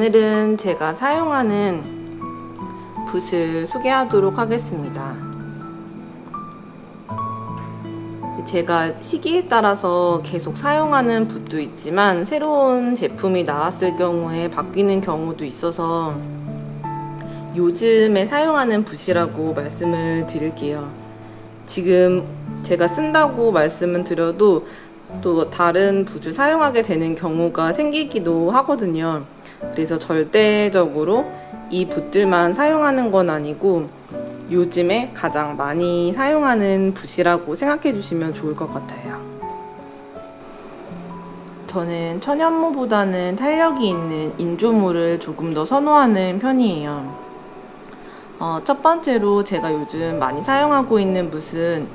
오늘은 제가 사용하는 붓을 소개하도록 하겠습니다. 제가 시기에 따라서 계속 사용하는 붓도 있지만 새로운 제품이 나왔을 경우에 바뀌는 경우도 있어서 요즘에 사용하는 붓이라고 말씀을 드릴게요. 지금 제가 쓴다고 말씀은 드려도 또 다른 붓을 사용하게 되는 경우가 생기기도 하거든요. 그래서 절대적으로 이 붓들만 사용하는 건 아니고 요즘에 가장 많이 사용하는 붓이라고 생각해 주시면 좋을 것 같아요. 저는 천연모보다는 탄력이 있는 인조모를 조금 더 선호하는 편이에요. 첫 번째로 제가 요즘 많이 사용하고 있는 붓은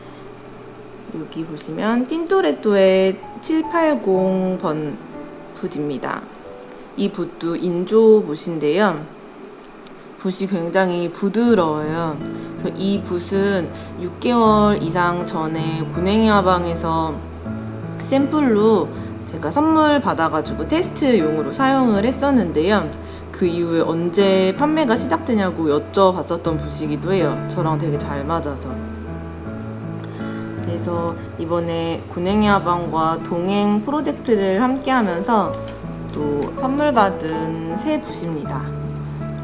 여기 보시면 틴토레토의 780번 붓입니다. 이 붓도 인조 붓인데요. 붓이 굉장히 부드러워요. 그래서 이 붓은 6개월 이상 전에 고냉이화방에서 샘플로 제가 선물 받아가지고 테스트용으로 사용을 했었는데요. 그 이후에 언제 판매가 시작되냐고 여쭤봤었던 붓이기도 해요. 저랑 되게 잘 맞아서. 그래서 이번에 고냉이화방과 동행 프로젝트를 함께 하면서 또 선물 받은 새 붓입니다.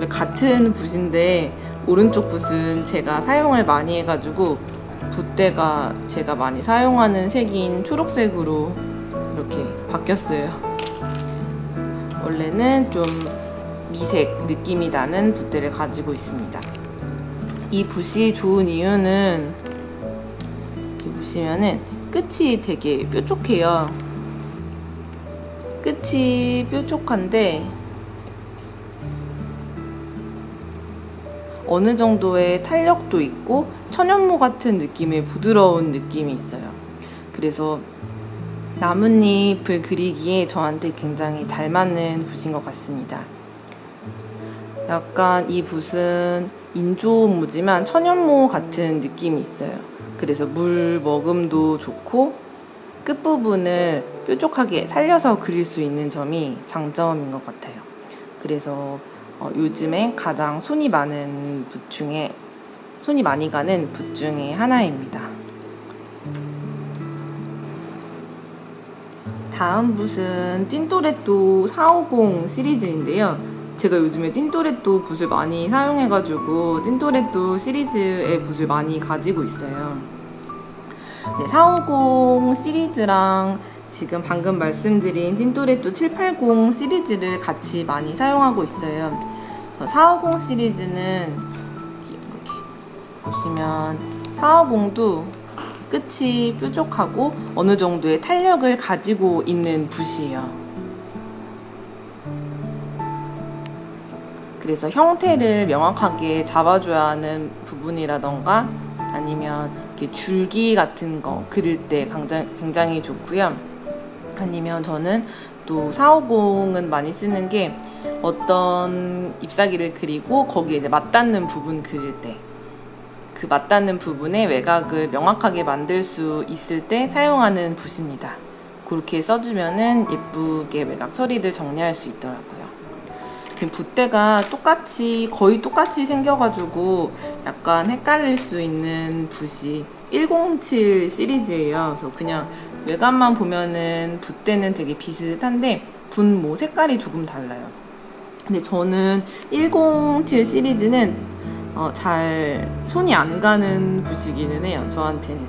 같은 붓인데 오른쪽 붓은 제가 사용을 많이 해가지고 붓대가 제가 많이 사용하는 색인 초록색으로 이렇게 바뀌었어요. 원래는 좀 미색 느낌이 나는 붓대를 가지고 있습니다. 이 붓이 좋은 이유는 이렇게 보시면은 끝이 되게 뾰족해요. 끝이 뾰족한데 어느 정도의 탄력도 있고 천연모 같은 느낌의 부드러운 느낌이 있어요. 그래서 나뭇잎을 그리기에 저한테 굉장히 잘 맞는 붓인 것 같습니다. 약간 이 붓은 인조모지만 천연모 같은 느낌이 있어요. 그래서 물 머금도 좋고 끝부분을 뾰족하게 살려서 그릴 수 있는 점이 장점인 것 같아요. 그래서 요즘에 가장 손이 많이 가는 붓 중에 하나입니다. 다음 붓은 틴토레토 450 시리즈인데요. 제가 요즘에 틴토레토 붓을 많이 사용해가지고 틴토레토 시리즈의 붓을 많이 가지고 있어요. 네, 450 시리즈랑 지금 방금 말씀드린 틴토레토 780 시리즈를 같이 많이 사용하고 있어요. 450 시리즈는 이렇게 보시면 450도 끝이 뾰족하고 어느 정도의 탄력을 가지고 있는 붓이에요. 그래서 형태를 명확하게 잡아줘야 하는 부분이라던가 아니면 이렇게 줄기 같은 거 그릴 때 굉장히 좋고요. 아니면 저는 또 450은 많이 쓰는 게 어떤 잎사귀를 그리고 거기에 이제 맞닿는 부분 그릴 때 그 맞닿는 부분의 외곽을 명확하게 만들 수 있을 때 사용하는 붓입니다. 그렇게 써주면은 예쁘게 외곽 처리를 정리할 수 있더라고요. 붓대가 거의 똑같이 생겨가지고 약간 헷갈릴 수 있는 붓이 107 시리즈예요. 그래서 그냥 외관만 보면은 붓대는 되게 비슷한데 붓모 색깔이 조금 달라요. 근데 저는 107 시리즈는 잘 손이 안 가는 붓이기는 해요. 저한테는.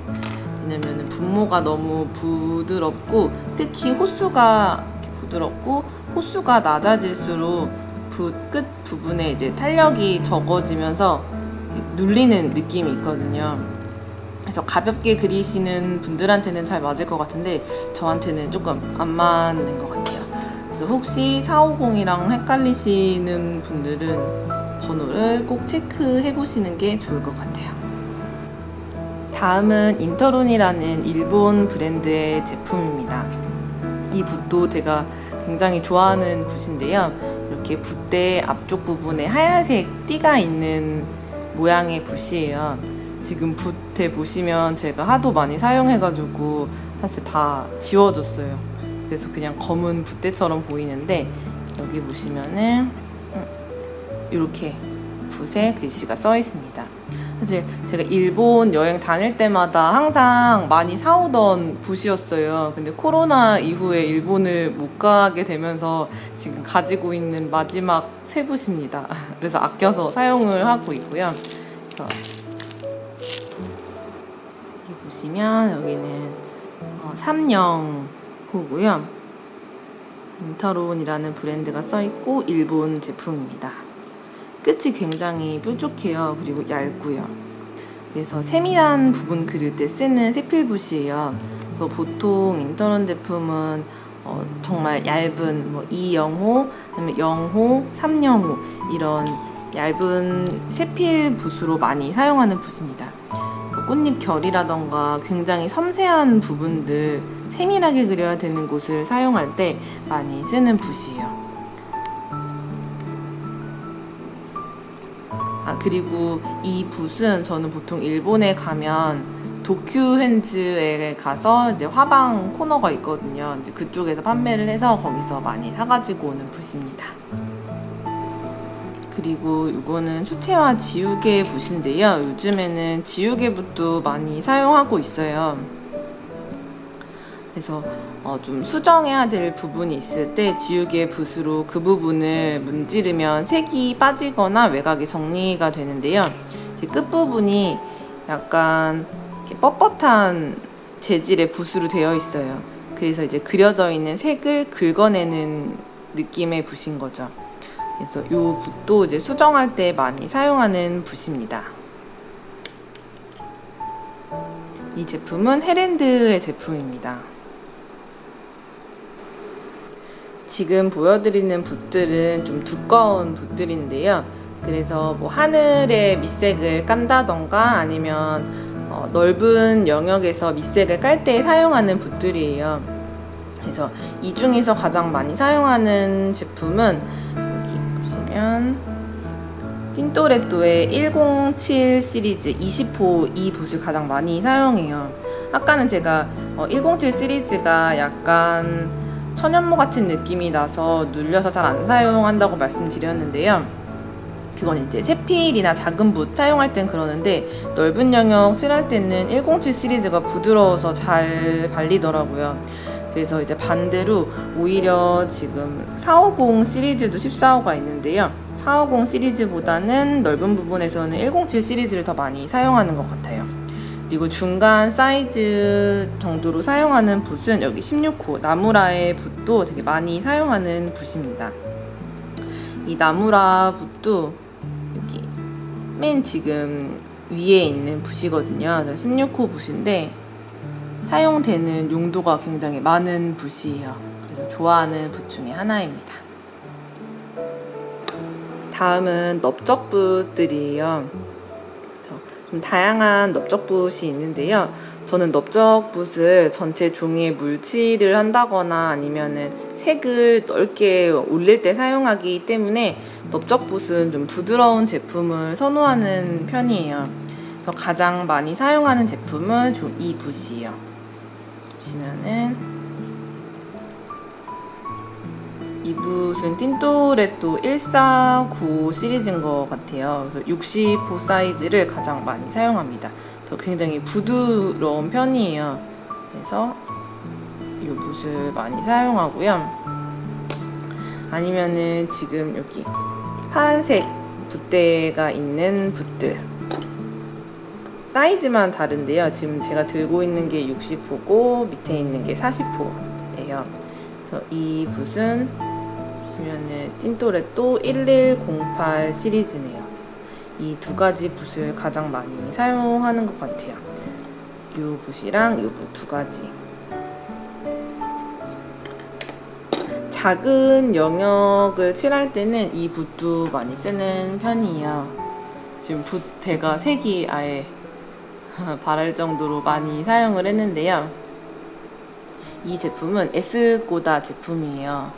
왜냐면 붓모가 너무 부드럽고 특히 호수가 부드럽고 호수가 낮아질수록 붓 끝 부분에 이제 탄력이 적어지면서 눌리는 느낌이 있거든요. 그래서 가볍게 그리시는 분들한테는 잘 맞을 것 같은데 저한테는 조금 안 맞는 것 같아요. 그래서 혹시 450이랑 헷갈리시는 분들은 번호를 꼭 체크해 보시는 게 좋을 것 같아요. 다음은 인터론이라는 일본 브랜드의 제품입니다. 이 붓도 제가 굉장히 좋아하는 붓인데요. 이렇게 붓대 앞쪽 부분에 하얀색 띠가 있는 모양의 붓이에요. 지금 붓대 보시면 제가 하도 많이 사용해가지고 사실 다 지워졌어요. 그래서 그냥 검은 붓대처럼 보이는데 여기 보시면은 이렇게 붓에 글씨가 써 있습니다. 사실 제가 일본 여행 다닐 때마다 항상 많이 사오던 붓이었어요. 근데 코로나 이후에 일본을 못 가게 되면서 지금 가지고 있는 마지막 새 붓입니다. 그래서 아껴서 사용을 하고 있고요. 여기 보시면 여기는 삼영호고요. 인터론이라는 브랜드가 써있고 일본 제품입니다. 끝이 굉장히 뾰족해요. 그리고 얇고요. 그래서 세밀한 부분 그릴 때 쓰는 세필붓이에요. 그래서 보통 인터론 제품은 정말 얇은 2영호, 아니면 0호, 3영호 이런 얇은 세필붓으로 많이 사용하는 붓입니다. 꽃잎 결이라던가 굉장히 섬세한 부분들 세밀하게 그려야 되는 곳을 사용할 때 많이 쓰는 붓이에요. 그리고 이 붓은 저는 보통 일본에 가면 도쿄핸즈에 가서 이제 화방 코너가 있거든요. 이제 그쪽에서 판매를 해서 거기서 많이 사가지고 오는 붓입니다. 그리고 이거는 수채화 지우개 붓인데요. 요즘에는 지우개 붓도 많이 사용하고 있어요. 그래서 좀 수정해야 될 부분이 있을 때 지우개 붓으로 그 부분을 문지르면 색이 빠지거나 외곽이 정리가 되는데요. 끝부분이 약간 이렇게 뻣뻣한 재질의 붓으로 되어 있어요. 그래서 이제 그려져 있는 색을 긁어내는 느낌의 붓인 거죠. 그래서 이 붓도 이제 수정할 때 많이 사용하는 붓입니다. 이 제품은 헤랜드의 제품입니다. 지금 보여드리는 붓들은 좀 두꺼운 붓들인데요. 그래서 뭐 하늘에 밑색을 깐다던가 아니면 넓은 영역에서 밑색을 깔 때 사용하는 붓들이에요. 그래서 이 중에서 가장 많이 사용하는 제품은 여기 보시면 틴토레토의 107 시리즈 20호 이 붓을 가장 많이 사용해요. 아까는 제가 107 시리즈가 약간 천연모 같은 느낌이 나서 눌려서 잘 안 사용한다고 말씀드렸는데요. 그건 이제 세필이나 작은 붓 사용할 땐 그러는데 넓은 영역 칠할 때는 107 시리즈가 부드러워서 잘 발리더라고요. 그래서 이제 반대로 오히려 지금 450 시리즈도 14호가 있는데요. 450 시리즈보다는 넓은 부분에서는 107 시리즈를 더 많이 사용하는 것 같아요. 그리고 중간 사이즈 정도로 사용하는 붓은 여기 16호 나무라의 붓도 되게 많이 사용하는 붓입니다. 이 나무라 붓도 여기 맨 지금 위에 있는 붓이거든요. 16호 붓인데 사용되는 용도가 굉장히 많은 붓이에요. 그래서 좋아하는 붓 중에 하나입니다. 다음은 넓적붓들이에요. 좀 다양한 넓적붓이 있는데요. 저는 넓적붓을 전체 종이에 물칠을 한다거나 아니면은 색을 넓게 올릴 때 사용하기 때문에 넓적붓은 좀 부드러운 제품을 선호하는 편이에요. 그래서 가장 많이 사용하는 제품은 이 붓이에요. 보시면은 이 붓은 틴토레토 1495 시리즈인 것 같아요. 그래서 60호 사이즈를 가장 많이 사용합니다. 굉장히 부드러운 편이에요. 그래서 이 붓을 많이 사용하고요. 아니면은 지금 여기 파란색 붓대가 있는 붓들 사이즈만 다른데요. 지금 제가 들고 있는 게 60호고 밑에 있는 게 40호예요. 그래서 이 붓은 보시면은 틴토레토 1108 시리즈네요. 이 두 가지 붓을 가장 많이 사용하는 것 같아요. 이 붓이랑 이 붓 두 가지. 작은 영역을 칠할 때는 이 붓도 많이 쓰는 편이에요. 지금 붓대가 색이 아예 바랄 정도로 많이 사용을 했는데요. 이 제품은 에스코다 제품이에요.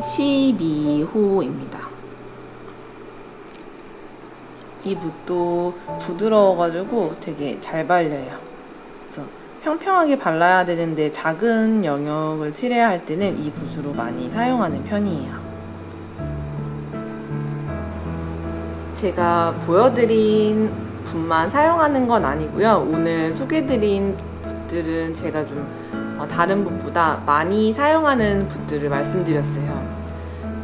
12호입니다. 이 붓도 부드러워가지고 되게 잘 발려요. 그래서 평평하게 발라야 되는데 작은 영역을 칠해야 할 때는 이 붓으로 많이 사용하는 편이에요. 제가 보여드린 붓만 사용하는 건 아니고요. 오늘 소개해드린 붓들은 제가 좀 다른 붓보다 많이 사용하는 붓들을 말씀드렸어요.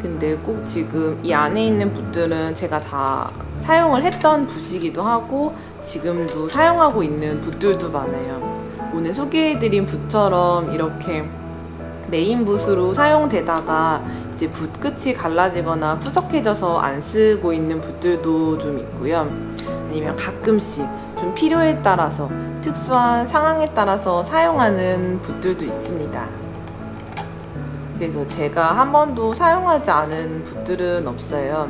근데 꼭 지금 이 안에 있는 붓들은 제가 다 사용을 했던 붓이기도 하고 지금도 사용하고 있는 붓들도 많아요. 오늘 소개해드린 붓처럼 이렇게 메인 붓으로 사용되다가 이제 붓 끝이 갈라지거나 푸석해져서 안 쓰고 있는 붓들도 좀 있고요. 아니면 가끔씩 좀 필요에 따라서 특수한 상황에 따라서 사용하는 붓들도 있습니다. 그래서 제가 한 번도 사용하지 않은 붓들은 없어요.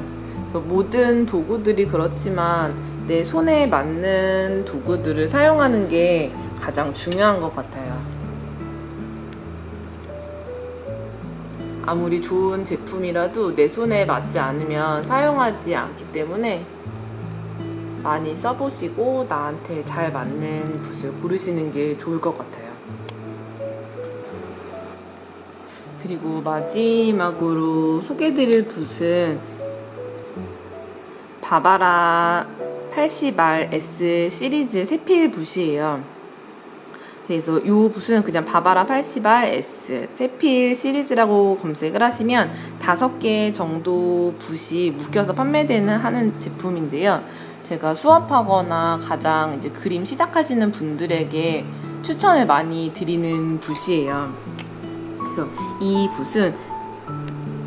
그래서 모든 도구들이 그렇지만 내 손에 맞는 도구들을 사용하는 게 가장 중요한 것 같아요. 아무리 좋은 제품이라도 내 손에 맞지 않으면 사용하지 않기 때문에 많이 써보시고 나한테 잘 맞는 붓을 고르시는 게 좋을 것 같아요. 그리고 마지막으로 소개드릴 붓은 바바라 80R S 시리즈 세필 붓이에요. 그래서 이 붓은 그냥 바바라 80R S 세필 시리즈라고 검색을 하시면 5개 정도 붓이 묶여서 판매되는 하는 제품인데요. 제가 수업하거나 가장 이제 그림 시작하시는 분들에게 추천을 많이 드리는 붓이에요. 그래서 이 붓은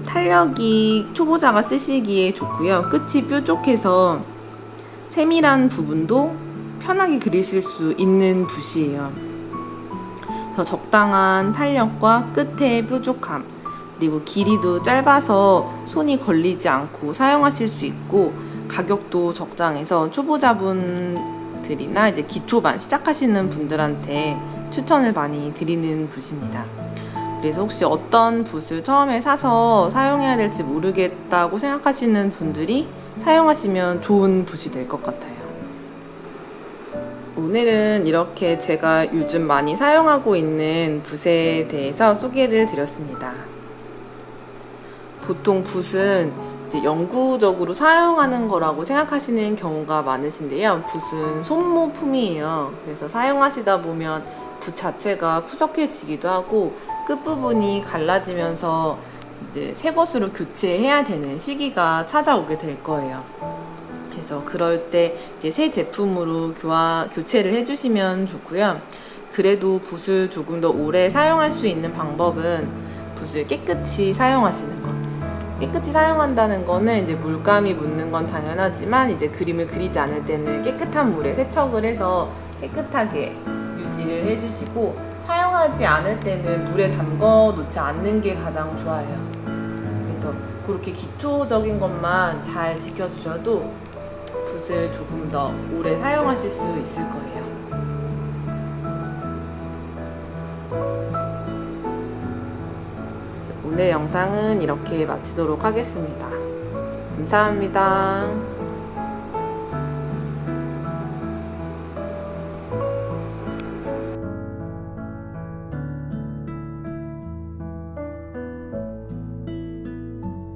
탄력이 초보자가 쓰시기에 좋고요. 끝이 뾰족해서 세밀한 부분도 편하게 그리실 수 있는 붓이에요. 그래서 적당한 탄력과 끝의 뾰족함, 그리고 길이도 짧아서 손이 걸리지 않고 사용하실 수 있고 가격도 적당해서 초보자분들이나 이제 기초반 시작하시는 분들한테 추천을 많이 드리는 붓입니다. 그래서 혹시 어떤 붓을 처음에 사서 사용해야 될지 모르겠다고 생각하시는 분들이 사용하시면 좋은 붓이 될 것 같아요. 오늘은 이렇게 제가 요즘 많이 사용하고 있는 붓에 대해서 소개를 드렸습니다. 보통 붓은 이제 영구적으로 사용하는 거라고 생각하시는 경우가 많으신데요. 붓은 소모품이에요. 그래서 사용하시다 보면 붓 자체가 푸석해지기도 하고 끝부분이 갈라지면서 이제 새 것으로 교체해야 되는 시기가 찾아오게 될 거예요. 그래서 그럴 때 이제 새 제품으로 교체를 해주시면 좋고요. 그래도 붓을 조금 더 오래 사용할 수 있는 방법은 붓을 깨끗이 사용하시는 것. 깨끗이 사용한다는 거는 이제 물감이 묻는 건 당연하지만 이제 그림을 그리지 않을 때는 깨끗한 물에 세척을 해서 깨끗하게 유지를 해주시고 사용하지 않을 때는 물에 담궈 놓지 않는 게 가장 좋아요. 그래서 그렇게 기초적인 것만 잘 지켜주셔도 붓을 조금 더 오래 사용하실 수 있을 거예요. 오늘 영상은 이렇게 마치도록 하겠습니다. 감사합니다.